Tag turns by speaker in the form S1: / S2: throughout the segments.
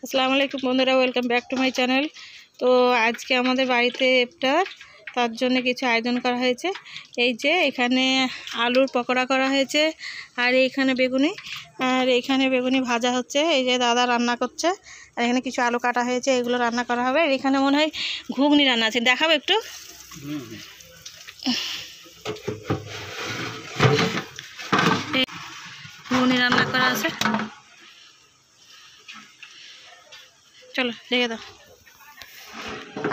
S1: আসসালামু আলাইকুম বন্ধুরা, welcome back to my channel. তো আজকে আমাদের বাড়িতে ইফতার, তার জন্য কিছু আয়োজন করা হয়েছে। এই যে এখানে আলুর পকোড়া করা হয়েছে, আর এইখানে বেগুনি, আর এইখানে বেগুনি ভাজা হচ্ছে। এই যে দাদা রান্না করছে, আর এখানে কিছু আলু কাটা হয়েছে, এগুলো রান্না করা হবে। আর এখানে মনে হয় ঘুগনি রান্না আছে, দেখাবো একটু। ঘুগনি রান্না করা আছে, চলো দেখে দাও।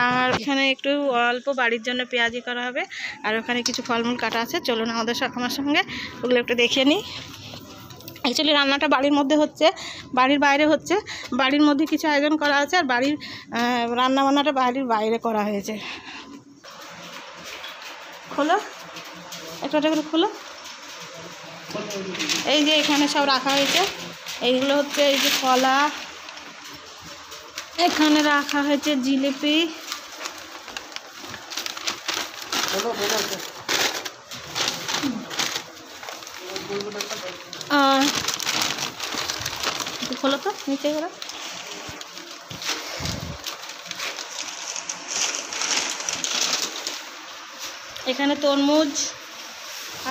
S1: আর এখানে একটু অল্প বাড়ির জন্য পেঁয়াজি করা হবে, আর ওখানে কিছু ফলমূল কাটা আছে। চলুন আমার সঙ্গে ওগুলো একটু দেখে নিই। অ্যাকচুয়ালি রান্নাটা বাড়ির মধ্যে হচ্ছে, বাড়ির বাইরে হচ্ছে। বাড়ির মধ্যে কিছু আয়োজন করা আছে, আর বাড়ির রান্নাবান্নাটা বাড়ির বাইরে করা হয়েছে। খোলো একটা করে খোলো। এই যে এখানে সব রাখা হয়েছে, এইগুলো হচ্ছে এই যে কলা, এখানে রাখা হয়েছে জিলিপি, খোলো তো নিচে গেলো। এখানে তরমুজ,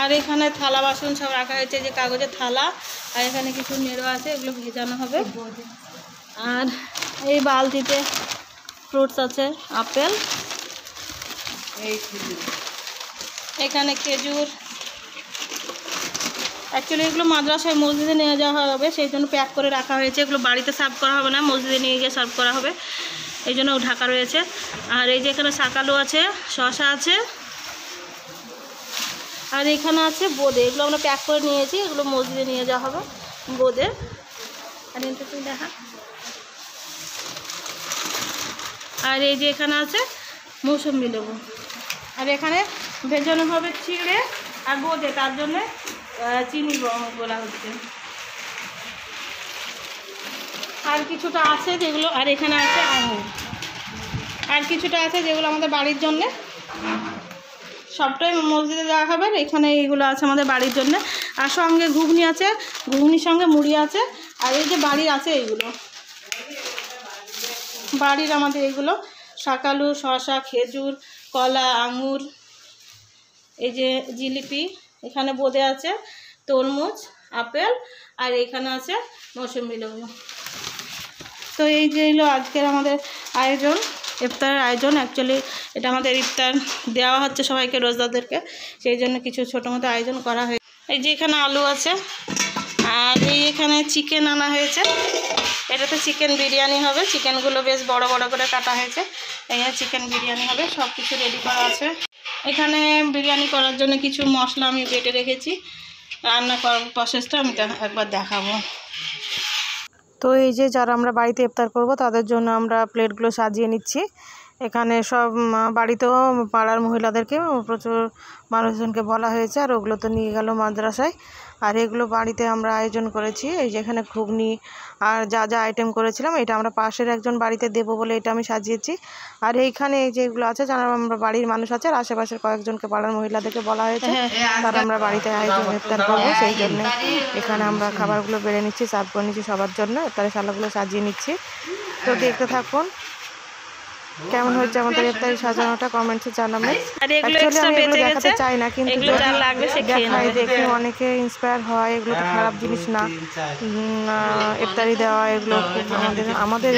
S1: আর এখানে থালা বাসন সব রাখা হয়েছে, যে কাগজের থালা, আর এখানে কিছু নেড়ো আছে, এগুলো ভেজানো হবে। আর এই বালতিতে ফ্রুটস আছে, আপেল, এখানে খেজুর। অ্যাকচুয়ালি এগুলো মাদ্রাসায় মসজিদে নিয়ে যাওয়া হবে, সেই জন্য প্যাক করে রাখা হয়েছে। এগুলো বাড়িতে সার্ভ করা হবে না, মসজিদে নিয়ে গিয়ে সার্ভ করা হবে, এই জন্য ঢাকা রয়েছে। আর এই যে এখানে শাকালু আছে, শসা আছে, আর এখানে আছে বোঁদে। এগুলো আমরা প্যাক করে নিয়েছি, এগুলো মসজিদে নিয়ে যাওয়া হবে, বোঁদে। আর তুমি দেখা। আর এই যে এখানে আছে মৌসুম্বি লেবু, আর এখানে ভেজানো হবে চিড়ে আর বোঁদে, তার জন্যে চিনি বলা হচ্ছে। আর কিছুটা আছে যেগুলো, আর এখানে আছে আঙুর, আর কিছুটা আছে যেগুলো আমাদের বাড়ির জন্যে, সবটাই মসজিদে দেওয়া হবে। এখানে এইগুলো আছে আমাদের বাড়ির জন্য, আর সঙ্গে ঘুগনি আছে, ঘুগনির সঙ্গে মুড়ি আছে। আর এই যে বাড়ির আছে এইগুলো, বাড়ির আমাদের এইগুলো শাকালু, শসা, খেজুর, কলা, আঙুর, এই যে জিলিপি, এখানে বোঁদে আছে, তরমুজ, আপেল, আর এখানে আছে মৌসুম্বি লেবু। তো এই যে হলো আজকের আমাদের আয়োজন, ইফতারের আয়োজন। অ্যাকচুয়ালি এটা আমাদের ইফতার দেওয়া হচ্ছে সবাইকে, রোজাদারদেরকে, সেই জন্য কিছু ছোটো মতো আয়োজন করা হয়েছে। এই যে এখানে আলু আছে, আর এই এখানে চিকেন আনা হয়েছে, এটাতে চিকেন বিরিয়ানি হবে। চিকেনগুলো বেশ বড় বড় করে কাটা হয়েছে, এখানে চিকেন বিরিয়ানি হবে। সব কিছু রেডি করা আছে। এখানে বিরিয়ানি করার জন্য কিছু মশলা আমি বেটে রেখেছি, রান্না করার প্রসেসটা আমি একবার দেখাবো। তো এই যে যারা আমরা বাড়িতে ইফতার করব তাদের জন্য আমরা প্লেটগুলো সাজিয়ে নিচ্ছি। এখানে সব বাড়িতেও পাড়ার মহিলাদেরকে প্রচুর মানুষজনকে বলা হয়েছে, আর ওগুলো তো নিয়ে গেল মাদ্রাসায়। আর এগুলো বাড়িতে আমরা আয়োজন করেছি। এই যে এখানে ঘুগনি আর যা যা আইটেম করেছিলাম, এটা আমরা পাশের একজন বাড়িতে দেবো বলে এটা আমি সাজিয়েছি। আর এইখানে এই যেগুলো আছে, যারা আমরা বাড়ির মানুষ আছে, আর আশেপাশের কয়েকজনকে পাড়ার মহিলাদেরকে বলা হয়েছে, তারা আমরা বাড়িতে আয়োজন ইফতার করবো, সেই জন্য এখানে আমরা খাবারগুলো বেড়ে নিচ্ছি, সার্ভ করে নিচ্ছি সবার জন্য। ইফতারের শালাগুলো সাজিয়ে নিচ্ছি। তো দেখতে থাকুন কেমন হচ্ছে আমাদের ইফতারি সাজানোটা, কমেন্টসে জানাবেন। অ্যাকচুয়ালি আমি এগুলো দেখাতে চাই না, কিন্তু দেখাই, দেখে অনেকে ইন্সপায়ার হয়। এগুলো তো খারাপ জিনিস না, ইফতারি দেওয়া এগুলো আমাদের